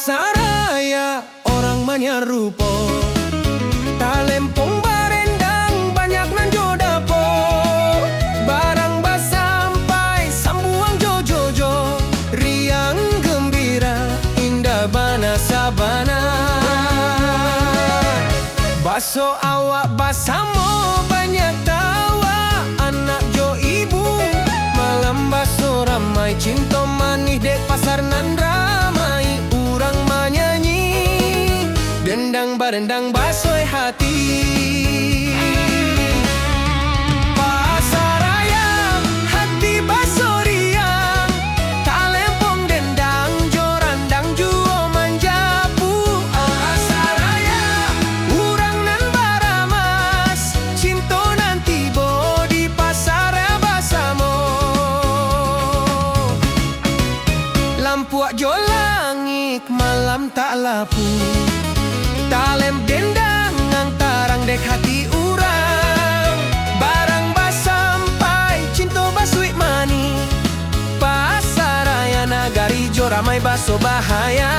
Pasaraya orang manyarupo, talempong barendang banyak nan jodapo. Barang basampai sambuang jojojo, riang gembira indah bana sabana. Baso awak basamo banyak tawa, anak jo ibu malam baso ramai. Cinta manis dek pasar nan ramai, urang manyanyi dendang barendang basoi hati. Pasaraya hati baso riang, talempong dendang jorandang juo manjapu. Pasaraya urang nan baramas, cinto nanti bo di pasaraya basamo. Lampuak jo langit malam tak lapu, talem dendang ngantarang dek hati urang. Barang basampai cinto basui mani, pasaraya nagari jo ramai baso bahaya.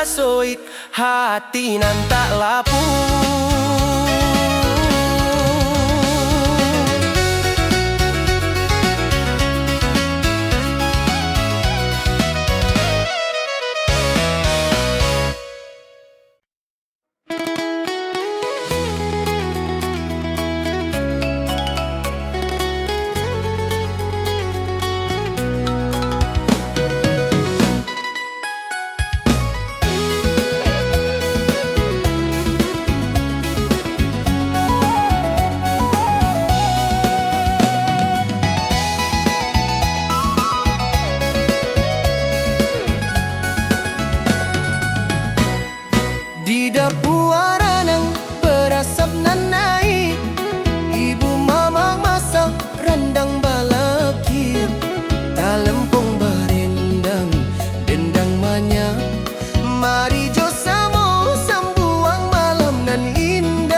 Basoit hati nan tak lapu. Di dapur aranang berasap nan naik, ibu mama masak rendang balakir. Talempong barendang dendang manya, mari jo samo sambuang malam nan indah.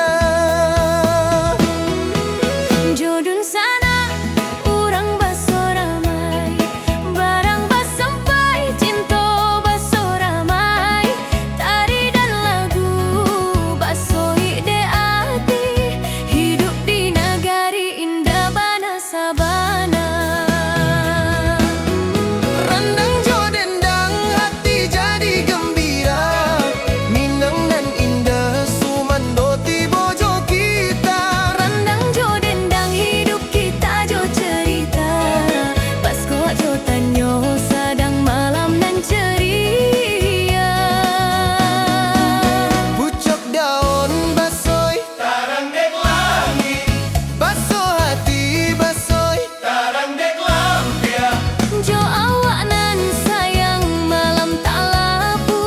Jodun sana urang baso ramai, barang basampai cinto baso ramai. Tari dan lagu baso ide ati, hidup di nagari indah bana sabana. Rendang jo dendang hati jadi gembira, Minang nan indah sumando tibo jo kita. Rendang jo dendang hidup kita jo cerita, Basko jo tanyo sadang malam nan ceria. Pucuk daun basoi tarang dek langit, baso hati basoi tarang dek lampia. Jo awak nan sayang malam tak lapu,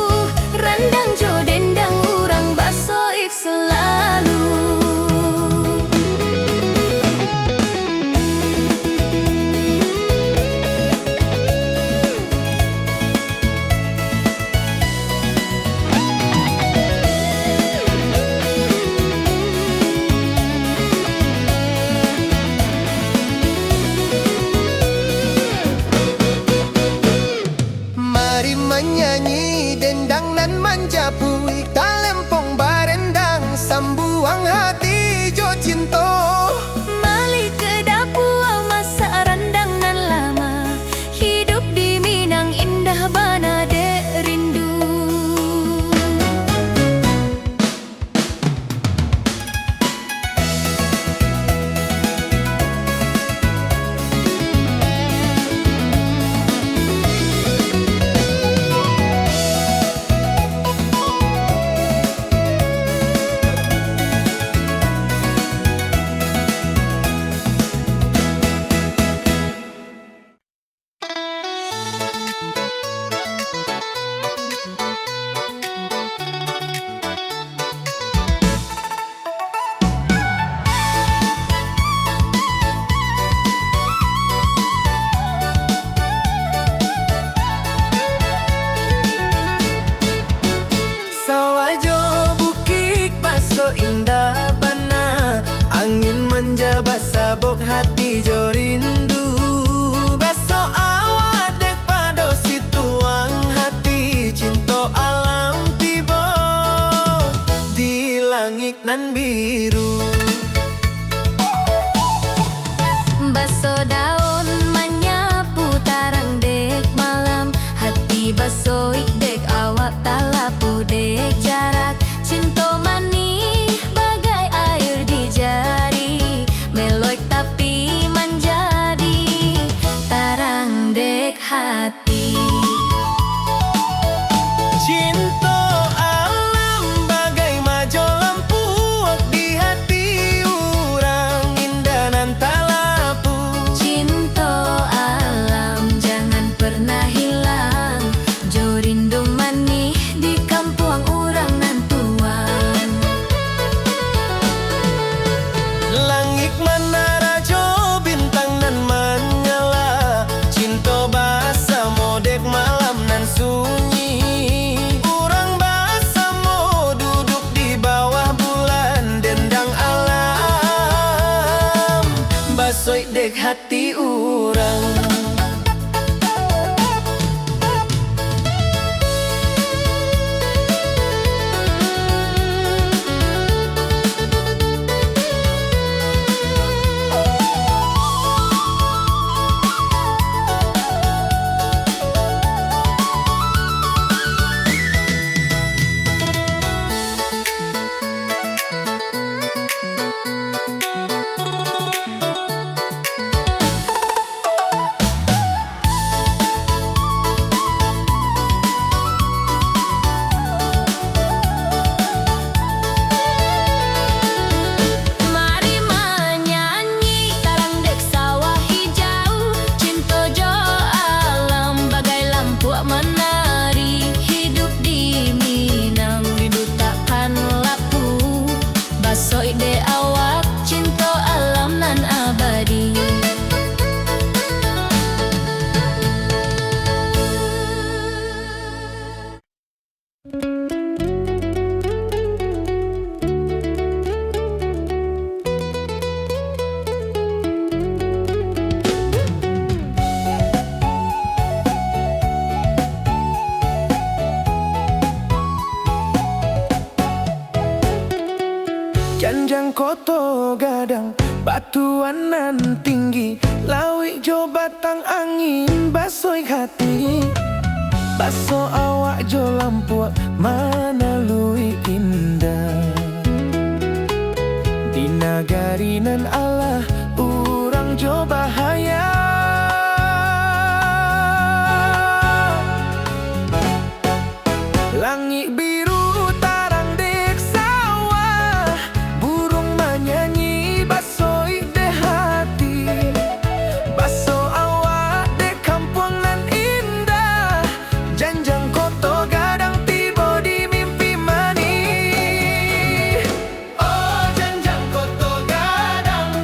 rendang jo dendang urang basoik selalu. Mari menyanyi dendang nan manjapui, talempong barendang sambuang hati jo cinto. Mali ke dapur masak rendang nan lama, hidup di Minang indah bana dek rindu. nan biru. Baso daun menyapu tarang dek malam, hati basoik dek awak talapu dek jarak. Cinta manis bagai air di jari, meloik tapi menjadi tarang dek hati. Cinta alam bagai majo lampu di hati orang, indah nan talapu. Cinta alam jangan pernah hilang, jo rindu manis di kampung orang nan tuan. Langit menara jo bintang nan menyala, cinta bahasa modek malam nan sunyi. Urang bahasa mo duduk di bawah bulan dendang alam, basoi dek hati urang. Mari menyanyi tarang dek sawah hijau, cinta jo alam bagai lampu menari. Hidup di Minang rindu takkan lapu, basoi de awak cinta alam nan abadi. Janjang koto gadang batuan nan tinggi, lawik jo batang angin basoi hati. Baso awak jo lampu mana lui indah. Di nagari nan Allah urang jo bahaya. Langit biru tarang dek sawah, burung menyanyi basoi de hati. Baso awak de kampung nan indah, janjang koto gadang tiba di mimpi manis. Oh janjang koto gadang,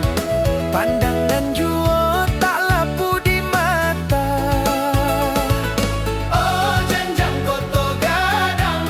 pandangan jua tak lapu di mata. Oh janjang koto gadang,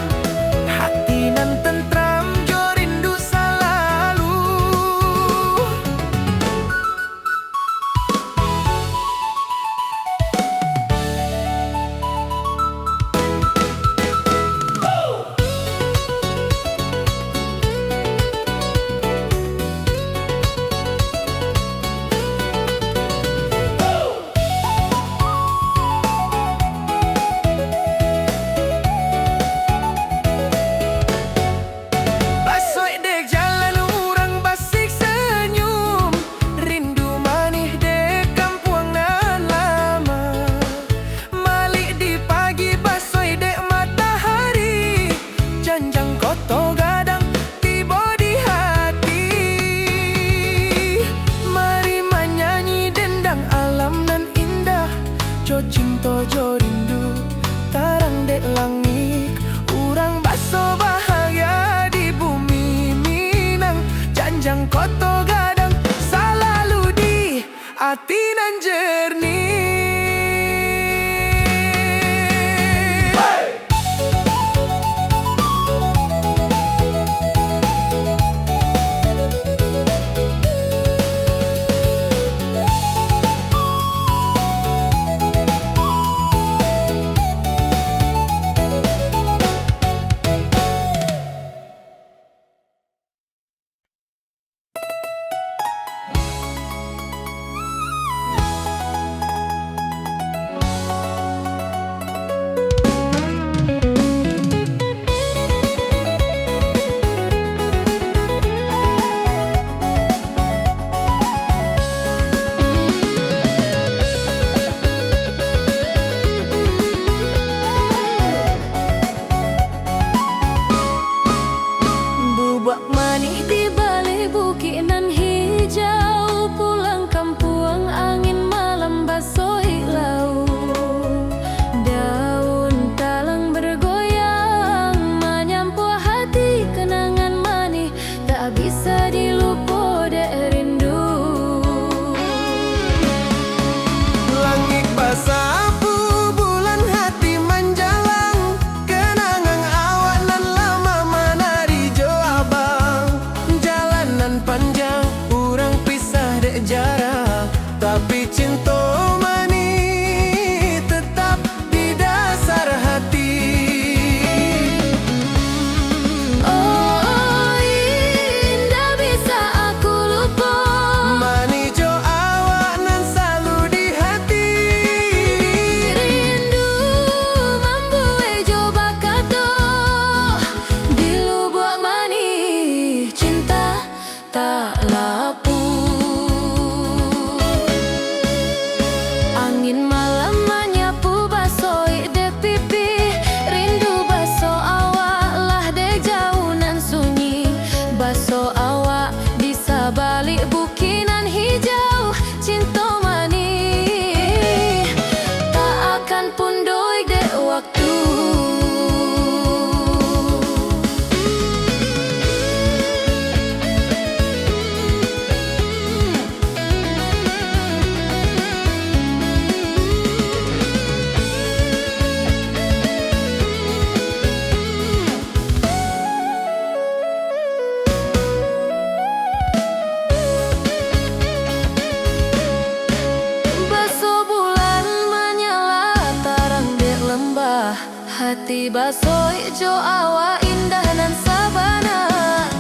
jo awa indah nan sabana.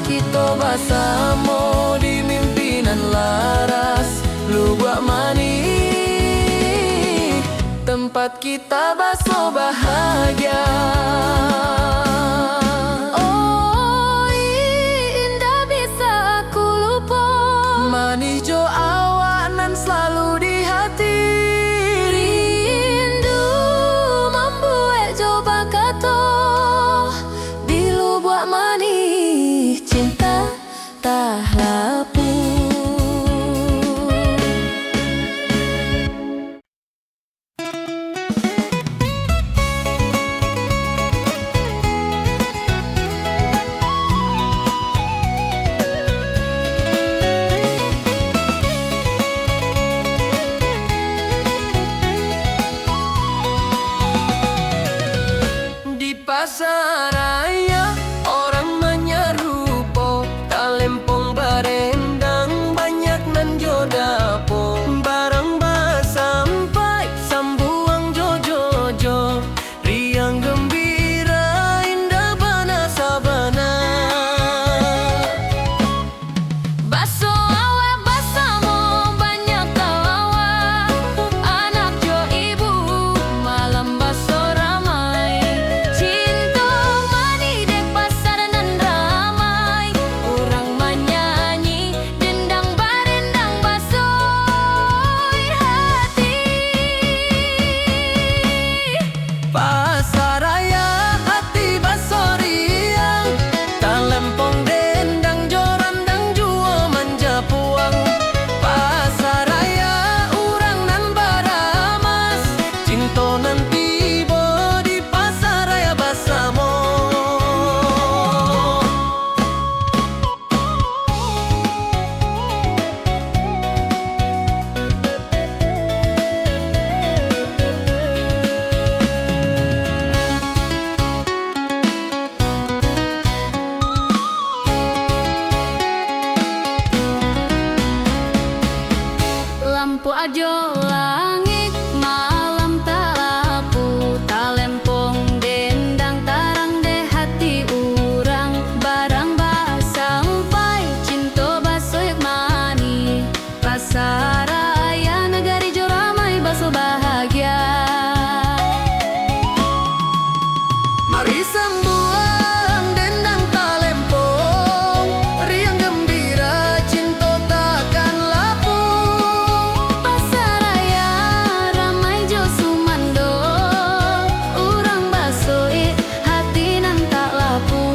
Kita bersama di mimpinan laras Lubak Mani, tempat kita baso bahagia. Oh, indah bisa aku lupa. Manis jo awak nan selalu di hati. Rindu membuat coba kata di Lubak Mani, cinta tak lapu. Di pasaraya orang menyerupo, talempong barendang banyak nan jodapo. Barang sampai sambuang jojo, riang gembira indah bana sabana. Baso awak basamo banyak tawa, anak jo ibu malam baso ramai. Cinta mani dek pasar nan ramai, orang menyanyi dendang barendang baso hati. Pasaraya hati baso riang, talempong dendang jorandang jua manja puang. Pasaraya urang nan baramas, cinto nan tibo di pasaraya basamo. Lampu ajo langit malam tak lapu, talempong dendang tarang de hati urang. Barang sampai cinta baso yak mani, pasaraya negari jo ramai baso bahagia. Mari sambuang dendang talempong, riang gembira cinto takkan lapu. Pasaraya ramai jo sumando, urang baso hati nan tak lapu.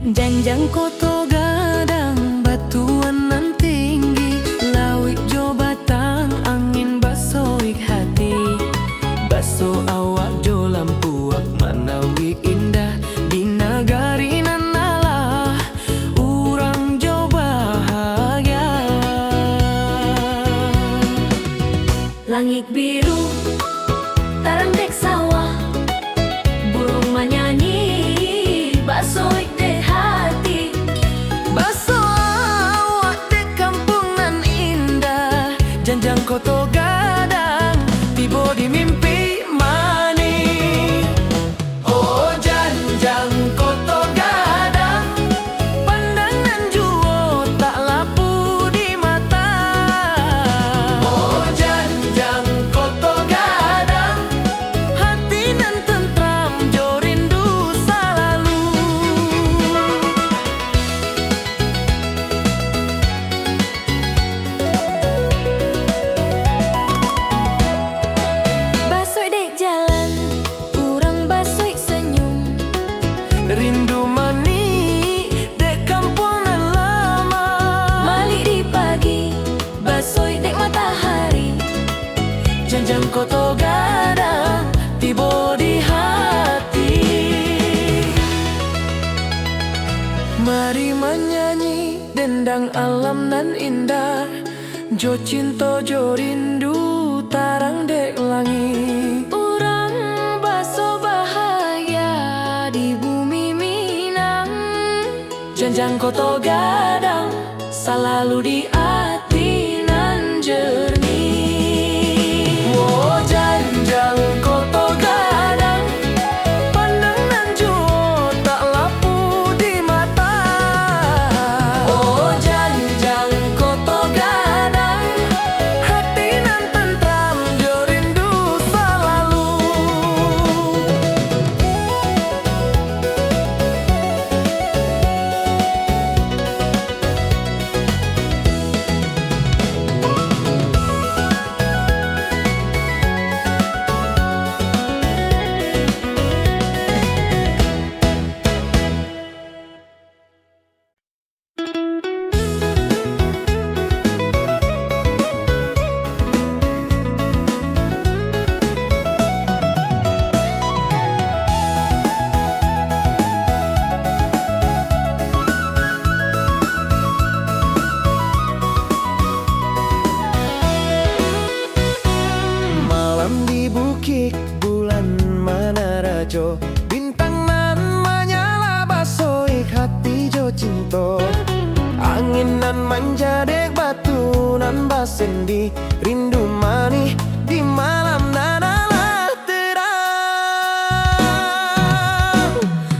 Janjang koto gadang batuan nan tinggi, lawik jo batang angin basoik hati. Baso awak jo lampuak manawik indah di nagari nan alah urang jo bahagia. Langit biru tarang dek sawah, burung menyanyi basoik de hati. Baso awak di kampung nan indah, janjang koto gadang tibo di mimpi mani. Oh janjang koto gadang, pandangan juo tak lapu di mata. Oh janjang koto gadang, hati nan tentram jo rindu selalu. Janjang koto gadang tiba di hati. Mari menyanyi dendang alam nan indah, jo cinta jo rindu tarang dek langit. Urang baso bahaya di bumi Minang, janjang koto gadang selalu di hati nan jernih. Oh janjang koto gadang, pandang nan jua tak lapu di mata. Oh janjang koto gadang, hati nan tentram jo rindu selalu. Malam di bukit bulan Manarajo, bintang nan menyala basoi hati jo cinta. Angin nan manja dek batu nan basendi, rindu manis di malam nan alah terang.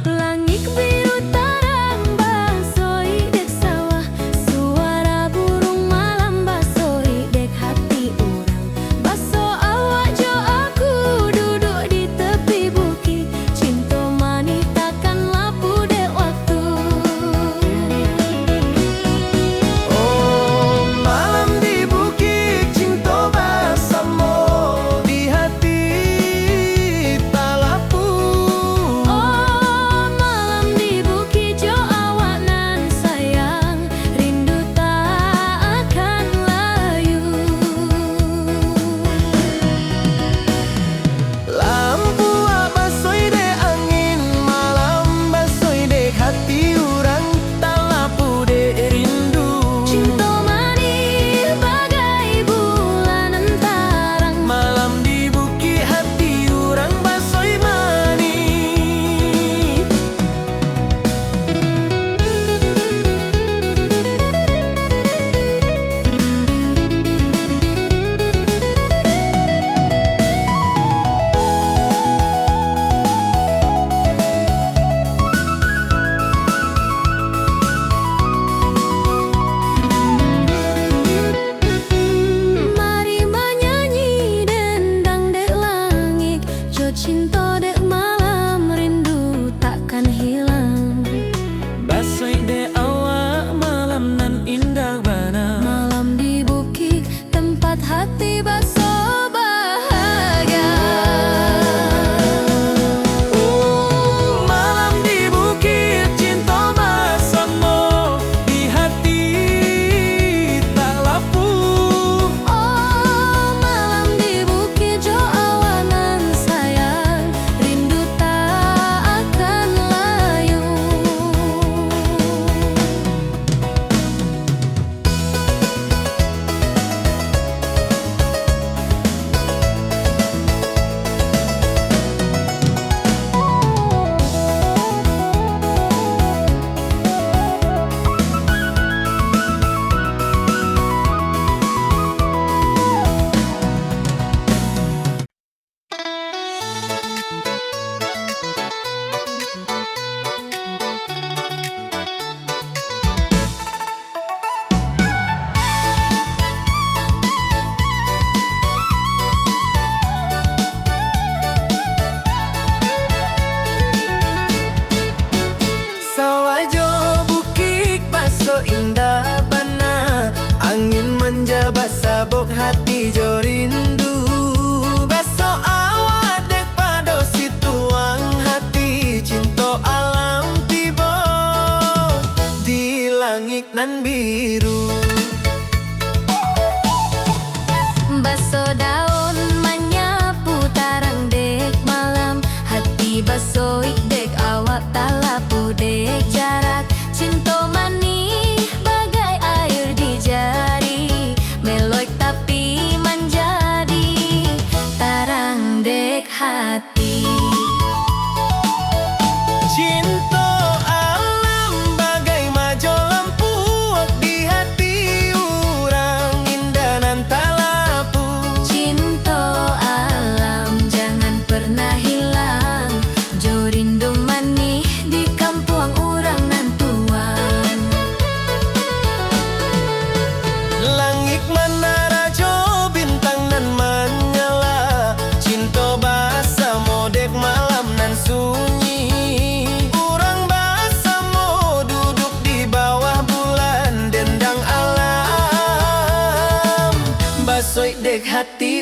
Langit biru tarang basoi dek sawah, suara burung malam basoi dek hati urang. Baso awak jo aku duduk di tepi bukit, cinta manis takkan lapu dek waktu. Oh malam di bukit cinta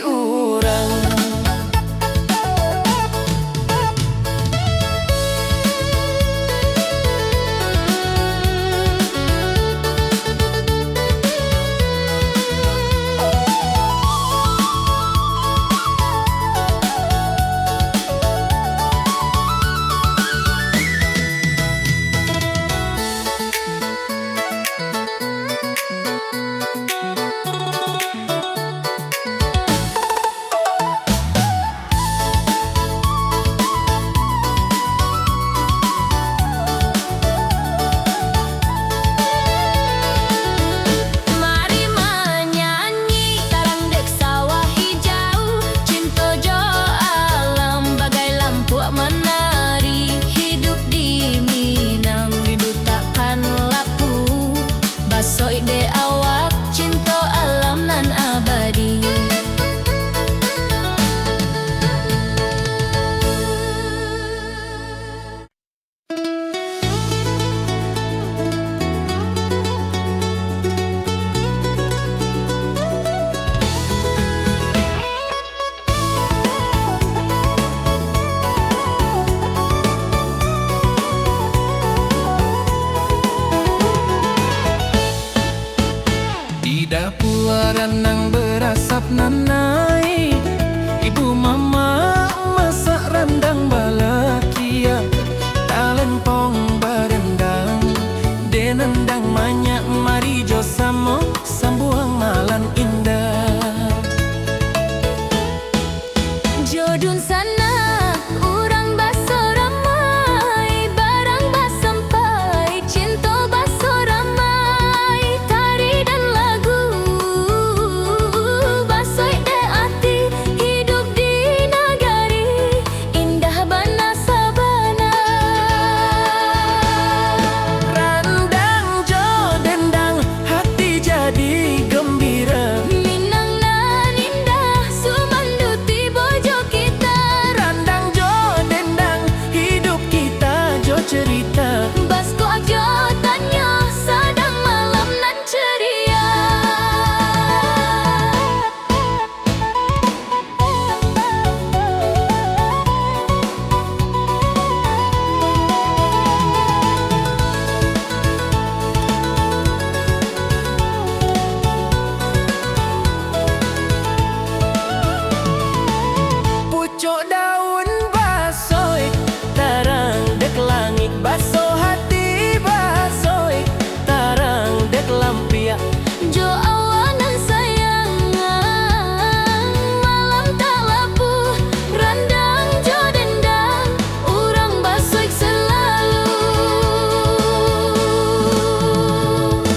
urang. Mari menyanyi tarang dek sawah hijau, cinta jo alam bagai lampu menari. Hidup di Minang hidup takkan lapu, basoi de awak cinta alam nan abadi. Di dapur nang berasap nanai, ibu mama masak rendang balakia, talempong barendang, denendang manyak mari jo samo sambuang malan indah. Jodun sana urang baso ramai, barang basampai, cinta baso ramai, tari dan lagu basoi de ati, hidup di nagari indah bana sabana. Randang jo dendang hati jadi gembira. Minang nan indah sumanduti bojo kita, Randang jo dendang hidup kita jo cerita. basko aja tanya sadang malam nan ceria. Pucuk daun basoi tarang dek langit, baso hati basoi tarang dek lampiak. Jo awanan sayangan malam tak lapu, randang jo dendang urang basoik selalu.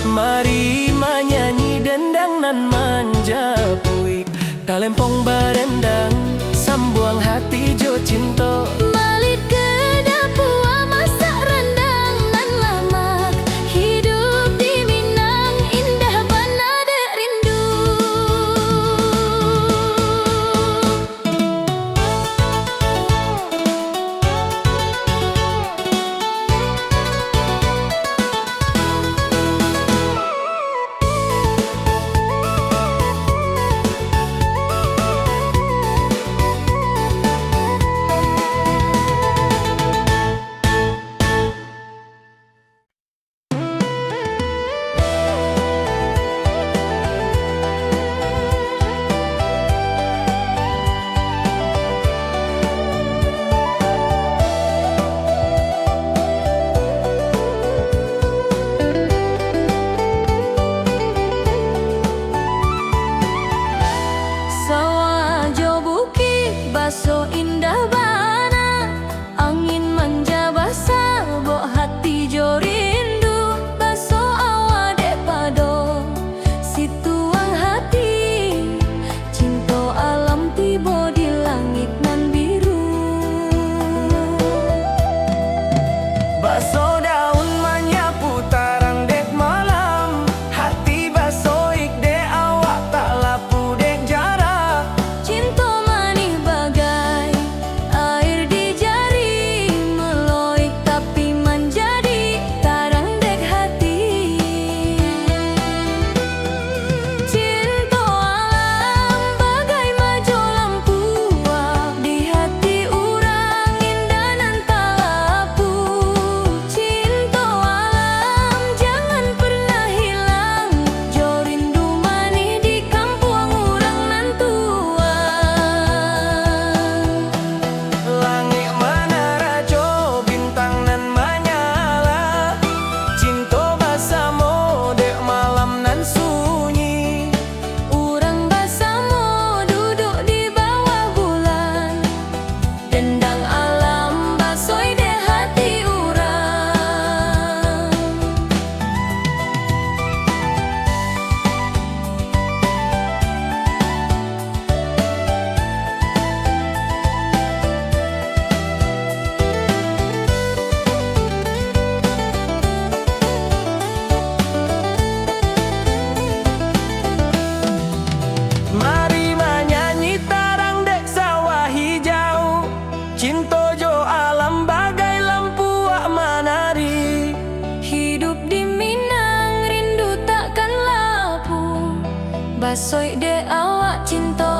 Mari menyanyi dendang nan manja puik, talempong barendang sambuang hati jo cinta. Malit ke dapua masak rendang nan lamak, hidup di Minang indah bana dek rindu. Sawah jo bukit baso indah bana, angin manja basah bok hati jo rindu, baso awa dek pado situang hati, cinta alam tiba di langit nan biru. Baso daun menyapu tarang dek malam, hati basoik dek awak tak lapu dek jarak. Cinta manih bagai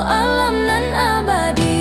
alam nan abadi.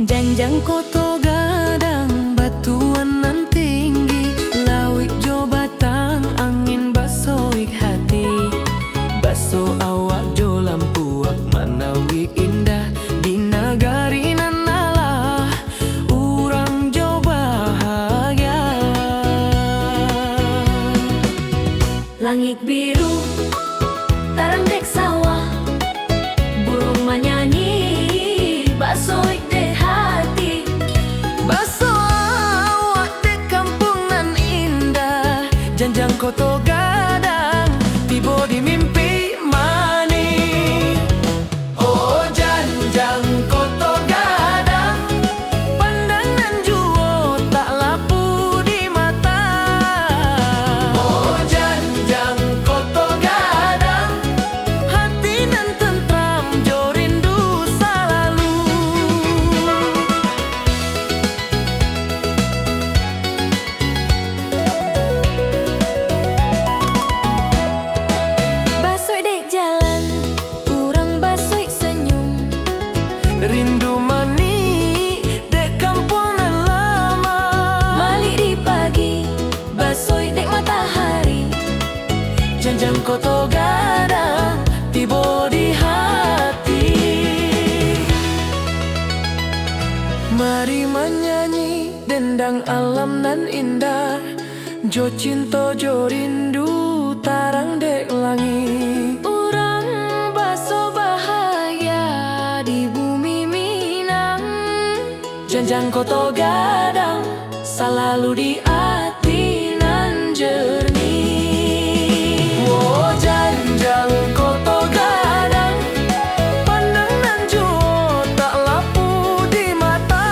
Janjang koto gadang batuan nan tinggi, lawik jo batang angin basoik hati. Baso awak jo lampuak manawik indah di nagari nan alah urang jo bahagia. Langit biru tarang dek sawah, burung menyanyi basoik dek hati. Baso awak dek kampung nan indah, janjang koto gadang tibo di mimpi mani. Oh janjang koto gadang, pandangan juo tak lapu di mata. Oh janjang koto gadang, hati nan tentram jo rindu selalu. Basoik dek jalan, urang basoik senyum. Rindu mani dek kampung nan lama. Malik di pagi, basoik dek matahari. Janjang koto gadang tibo di hati. Mari menyanyi dendang alam nan indah, jo cinta jo rindu tarang dek langit. Urang baso bahagia di bumi Minang, janjang koto gadang selalu di hati nan jernih. Oh janjang koto gadang, pandangan juo tak lapu di mata.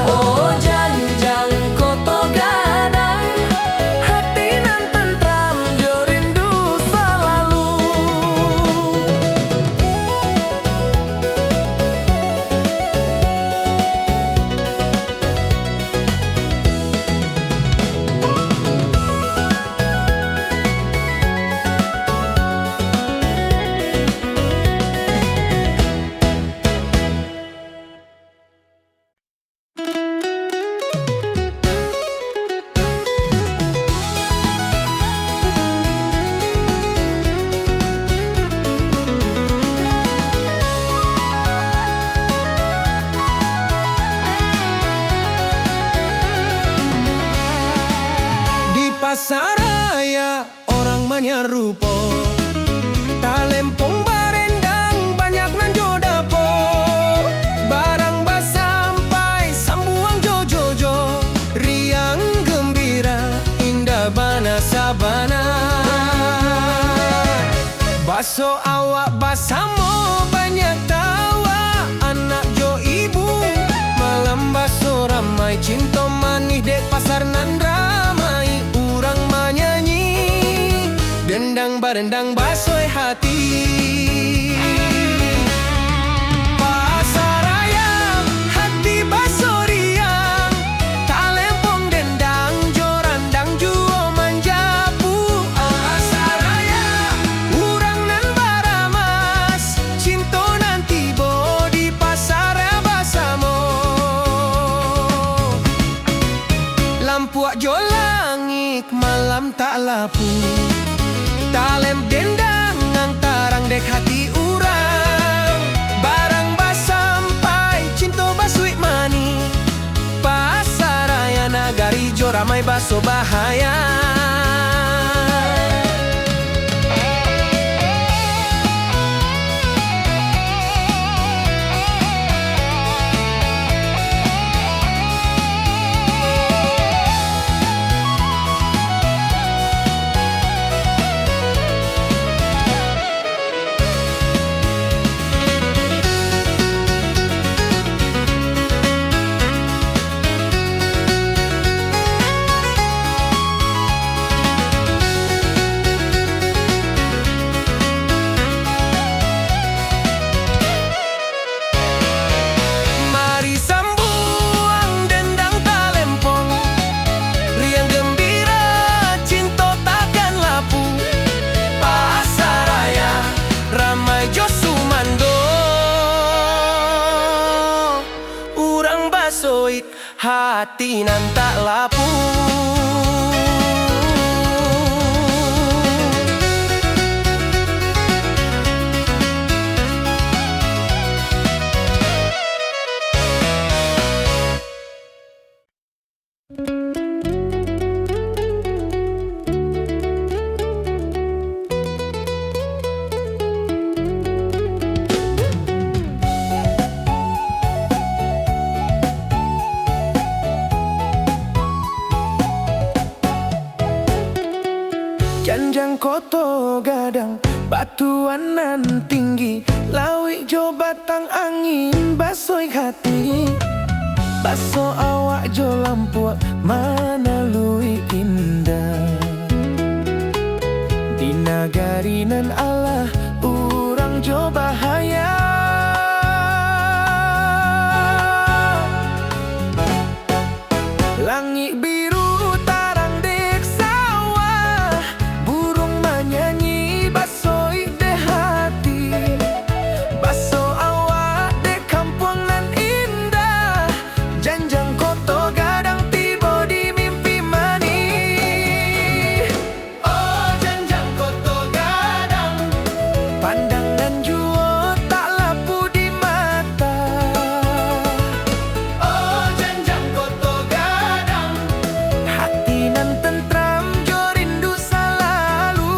Oh janjang koto gadang, hati nan tentram jo rindu selalu. Di pasaraya orang menyerupo, talempong barendang banyak nan jo dapo. Barang basampai sambuang jo-jo-jo, riang gembira indah bana sabana. Baso awak basamo banyak tawa, anak jo ibu malam baso ramai. Cinta manis dek pasar nan ramai, urang menyanyi dendang barendang basoik hati. Pasaraya hati baso riang, talempong dendang jo randang juo manjapu. Pasaraya urang nan baramas, cinta nan tibo di pasar basamo. Lampuak jo langit malam tak lapu, talem dendang ngang tarang dek hati urang. Barang basampai cinta basuik mani, pasaraya nagari jo ramai baso bahaya. Josumando urang basoik hati nan tak lapu. Janjang koto gadang batuan nan tinggi, lawik jo batang angin basoi hati. Baso awak jo lampuak mana lui indah. Di nagari nan Allah urang jo bahaya. Langit biru tarang dek sawah, burung menyanyi basoi de hati. Baso awak de kampung nan indah, janjang koto gadang tiba di mimpi mani. Oh janjang koto gadang, pandangan jua tak lapu di mata. Oh janjang koto gadang, hati nan tentram jo rindu selalu.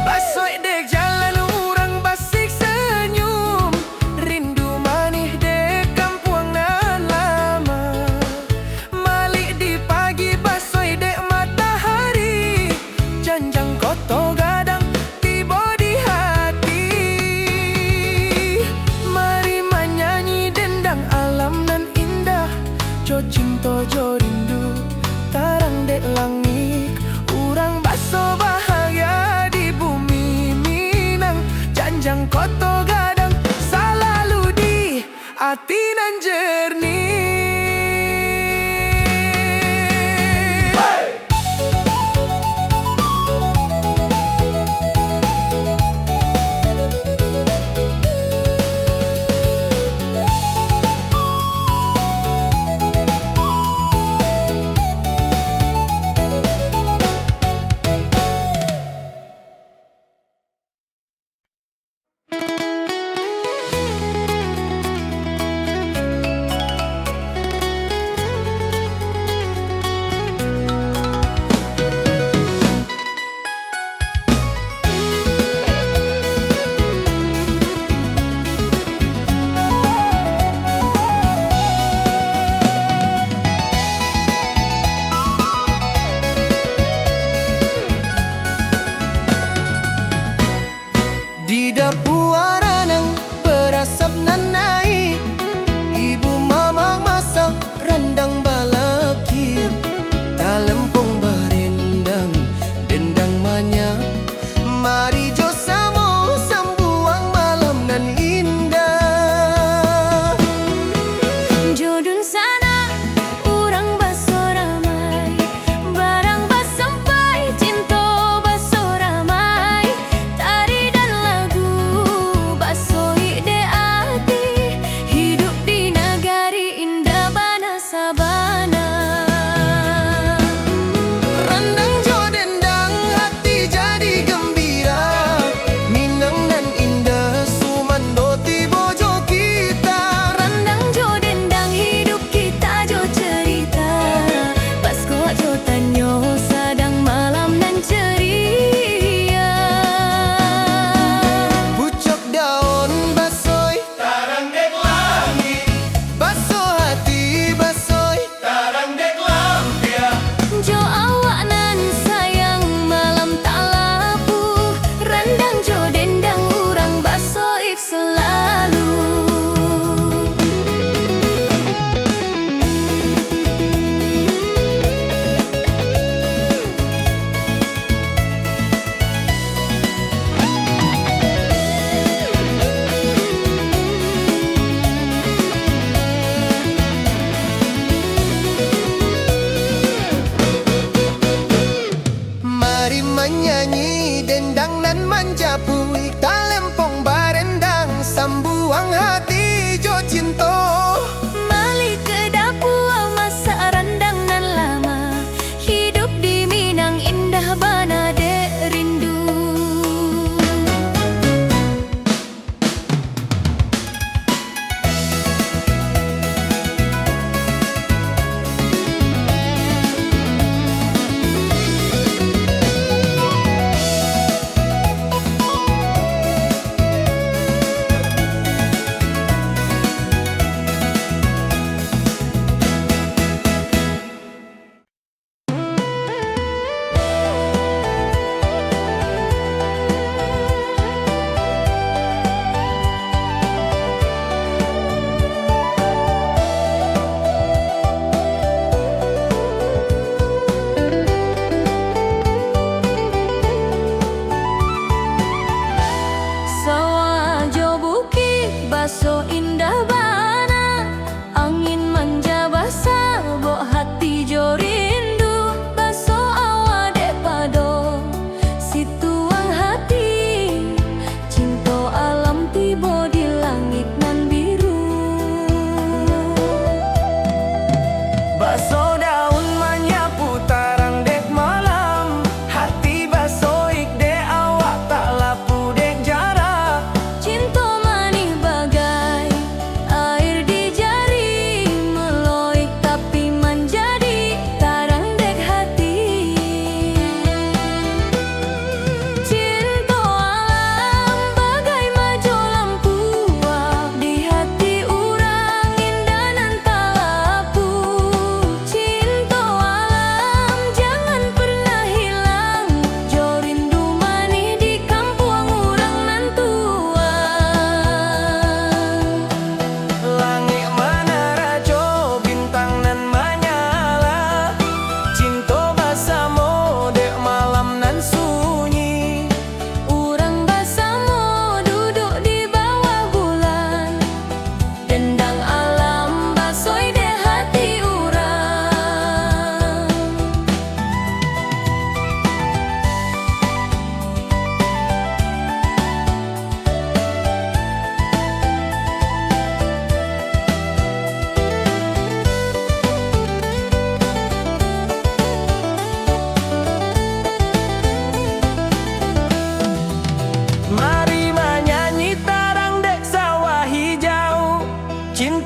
Basoi dek jalan urang basik senyum, rindu manih dek kampung nan lama. Malik di pagi basoi dek matahari, janjang koto gadang tiba di hati. Mari menyanyi dendang alam nan indah, jo cinta jo rindu tarang dek langit. Urang baso bahagia di bumi Minang, janjang koto gadang selalu di hati nan jernih.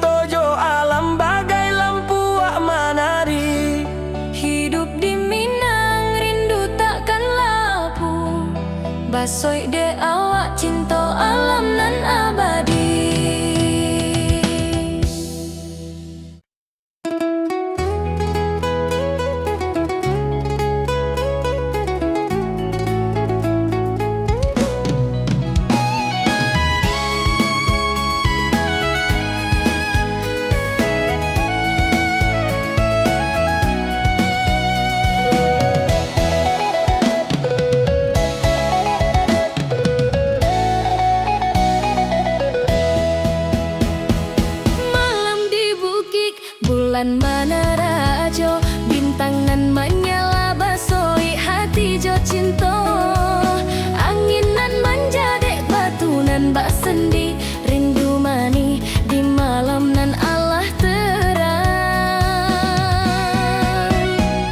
tojo alam bagai lampu wak manari. Hidup di Minang rindu takkan lapu. Basoi de awak cinta alam nan abadi. Bulan manarajo, bintang nan menyala basoi hati jo cinta. Angin nan manja dek batu nan bak sendi, rindu mani di malam nan Allah terang.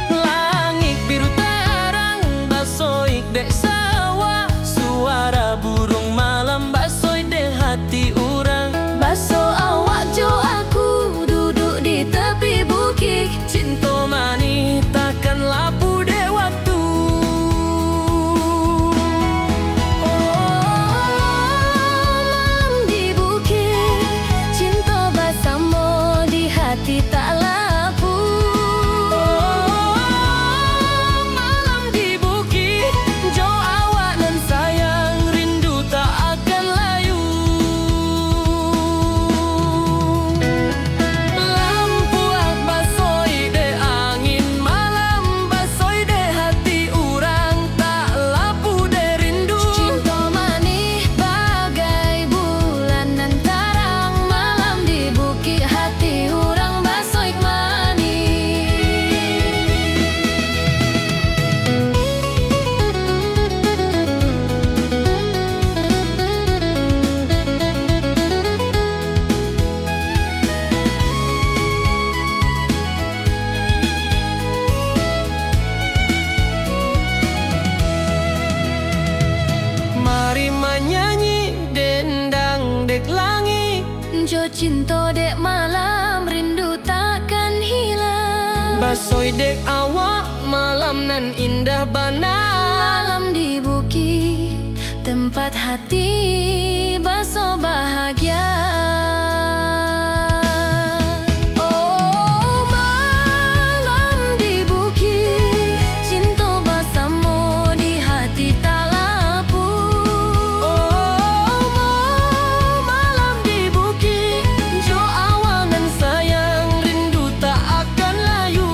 Langit biru terang basoi dek sawah, suara burung malam basoi dek hati urang. Baso awak jo aku duduk di tepi bukit, Cinta mani takkan lapu de waktu. malam di bukit, cinta bersama di hati tak lapu. Malam di bukit, jo awak nan sayang, rindu tak akan layu. Lampu ak basoi de angin malam, basoi de hati urang, tak lapu de rindu. Cinta mani bagai bulan nan terang, malam di bukit hati orang basoi mani. Mari menyanyi dendang dek langit, Jo cinta dek malam rindu takkan hilang. basoi dek awak malam nan indah bana. Malam di bukit, tempat hati baso bahagia. Oh, malam di bukit, cinta bersama di hati tak lapu. Oh, malam di bukit, jo awak nan sayang, rindu tak akan layu.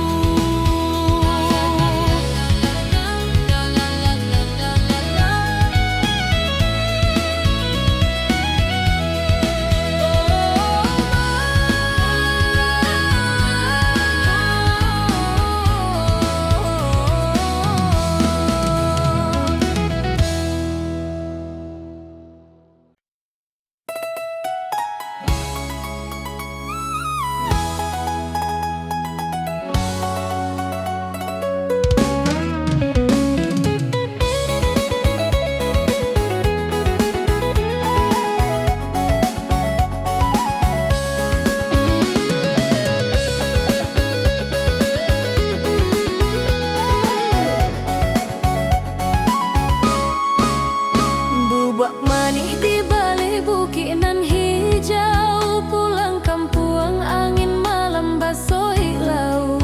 Bubak manis di balik bukit nan hijau, pulang kampung angin malam basoi lau.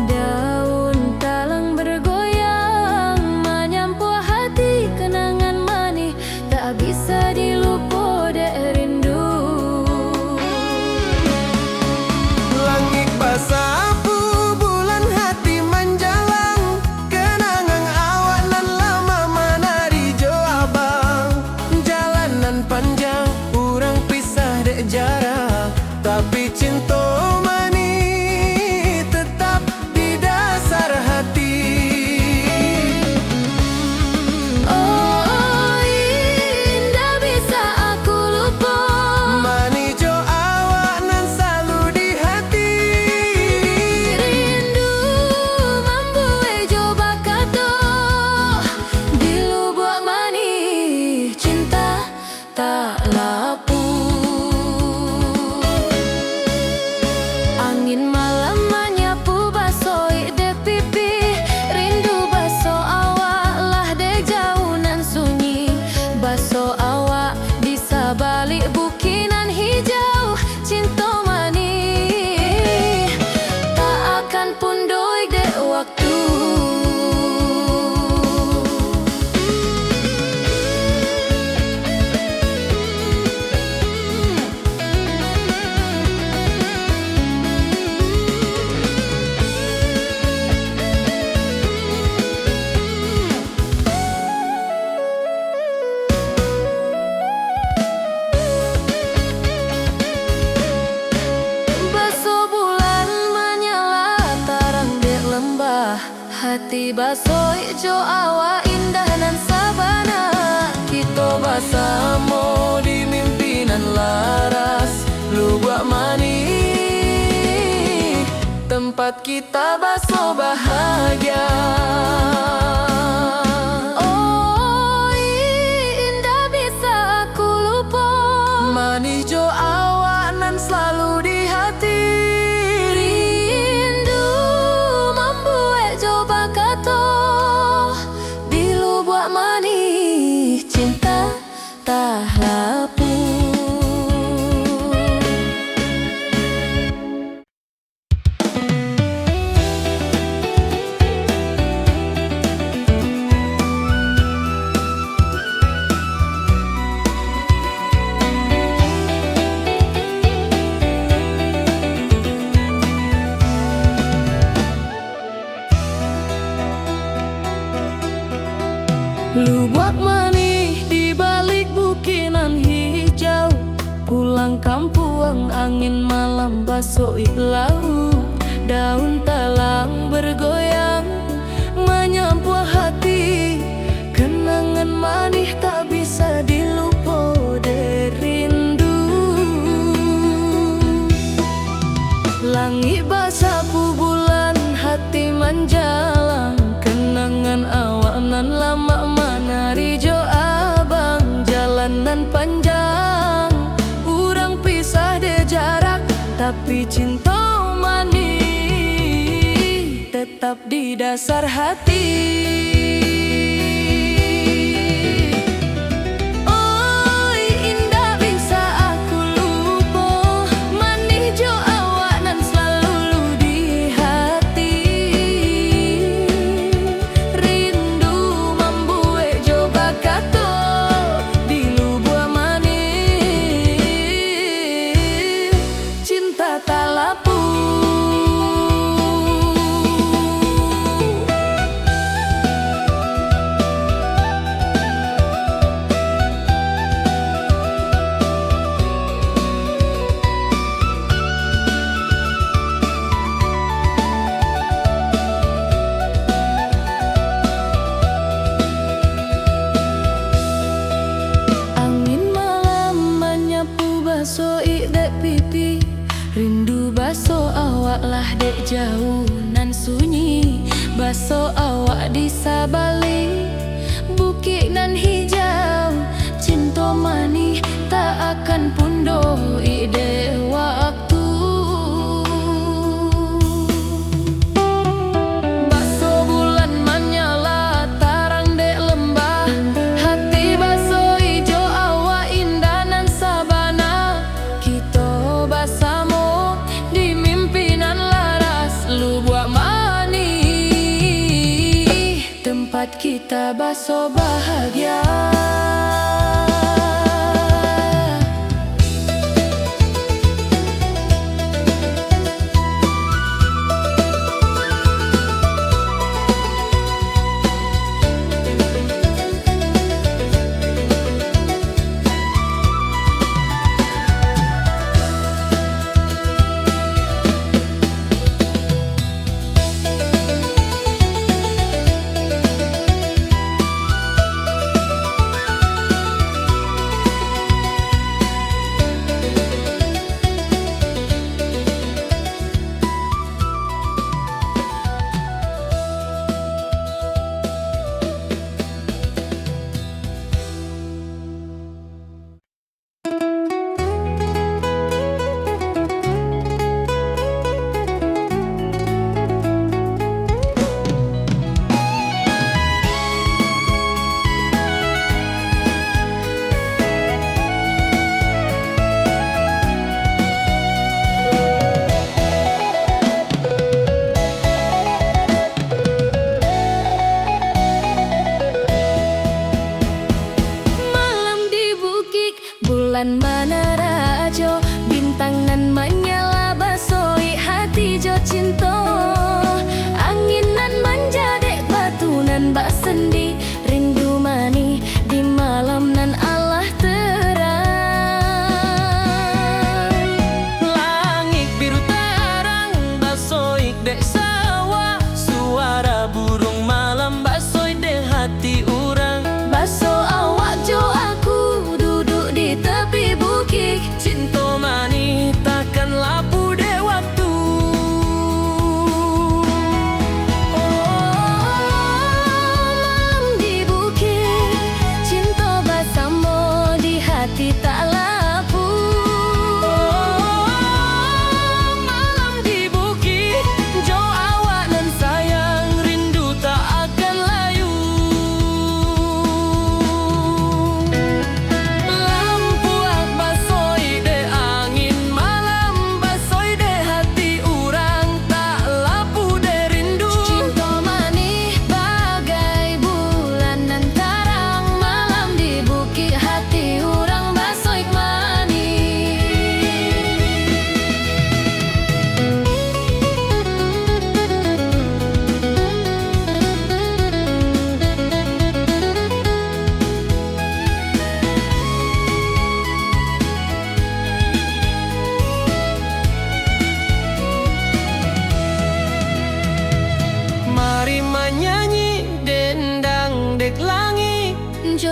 Daun talang bergoyang menyampu hati, kenangan manis tak bisa dilupa dek rindu. Langit basapu, bulan hati menjalang, kenangan awak nan lama menari jo abang. Jalanan panjang, urang pisah dek jarak, tapi cinta mani tetap di dasar hati. Oh, indah bisa aku lupa. Mani jo awak nan selalu di hati. Rindu membuat coba kata di lubuk manis, cinta tak lapu. hati baso ijo awa indah nan sabana. Kita bersama di mimpinan laras, lu buat mani tempat kita baso bahagia. Oh indah bisa aku lupa, Manis jo awak nan selalu di hati. rindu membuat coba kata dilu buat manis cinta tak lapu. Lu buat manis di balik bukinan hijau, pulang kampung angin malam basoi laut. Daun talang bergoyang menyapu hati, kenangan manis tak bisa dilupa derindu. Langit basah bulan hati menjalang, kenangan awak nan lama menari jo abang. Jalanan panjang, urang pisah de jarak, tapi cinta manis tetap di dasar hati. Oi indah bisa aku lupa, manis jo awak nan selalu di hati. Rindu membuat jo bakato dilu buah manis cinta tak lapu. Angin malam menyapu basoi dek pipi, rindu baso awak lah dek jauh nan sunyi. Baso awak di sabalik bukit nan hijau, cinta manis tak akan pundoh ide waktu. Baso bulan menyala tarang dek lembah, hati baso ijo awak indah nan sabana. Kita bersama di mimpinan laras, lu buat manis tempat kita baso bahagia.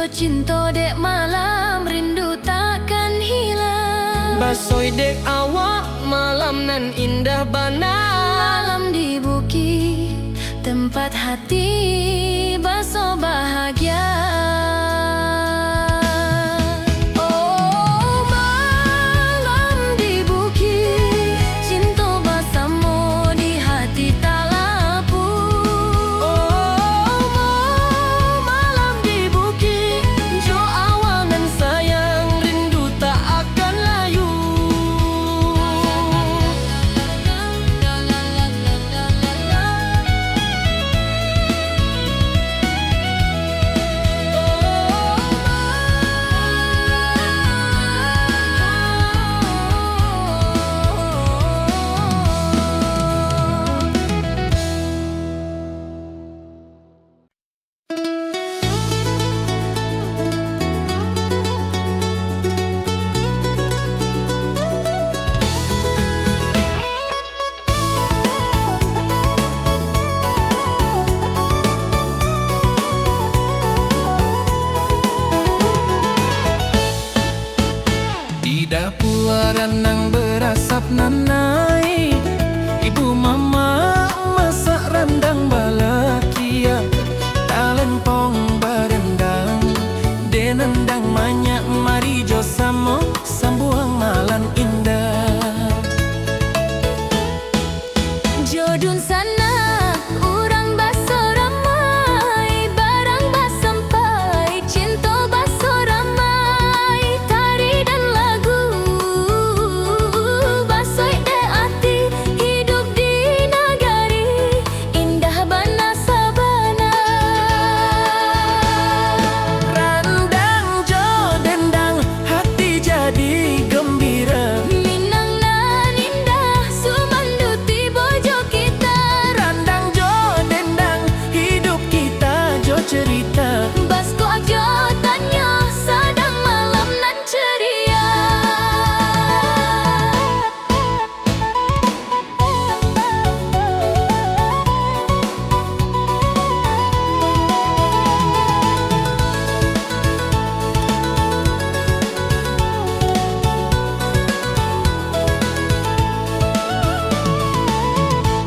Jo cinta dek malam rindu takkan hilang. Basoi dek awak malam nan indah bana. Malam di bukit tempat hati baso bahagia. Oh malam di bukit cinta basamu di hati tak lapuk. Oh malam di bukit jo awangan sayang rindu tak akan layu. Di dapur nang berasap nanai, ibu mama masak rendang balakia. Talempong barendang, denendang banyak mari jo samo sambuang malam indah. Jodun sana urang baso ramai, barang basampai, cinta baso ramai, tari dan lagu basoi de hati, hidup di nagari indah bana sabana. Randang jo dendang hati jadi gembira. Minang nan indah sumanduti bojo kita, Randang jo dendang hidup kita jo cerita. basko aja tanya sadang malam nan ceria.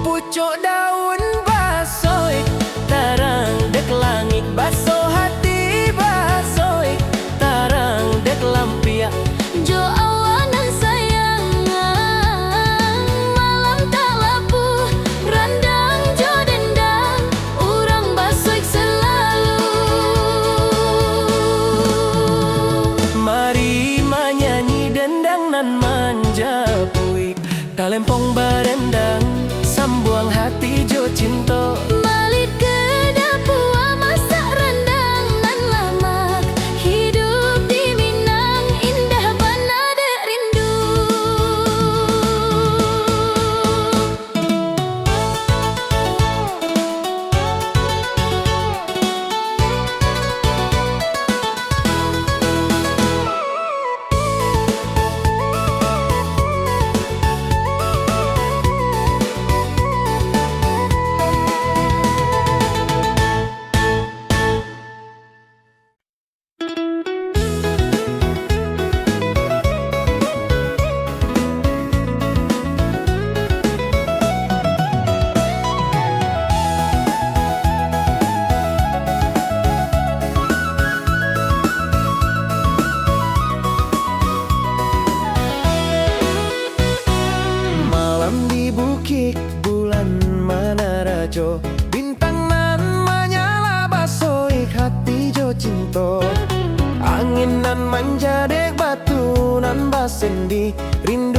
Pucuk daun basoi tarang dek langit, baso hati basoi tarang dek lampiak. Jo awanan sayangan malam tak lapuh, randang jo dendang urang basoik selalu. Mari menyanyi dendang nan manja puik, talempong barendang sambuang hati jo cinta. Malit ke dapur masak rendang nan lamak, hidup di Minang indah bana dek rindu. Malam di bukit bulan Manarajo, bintang nan menyala basoi hati jo cinta. Angin nan manja dek batu nan basendi, rindu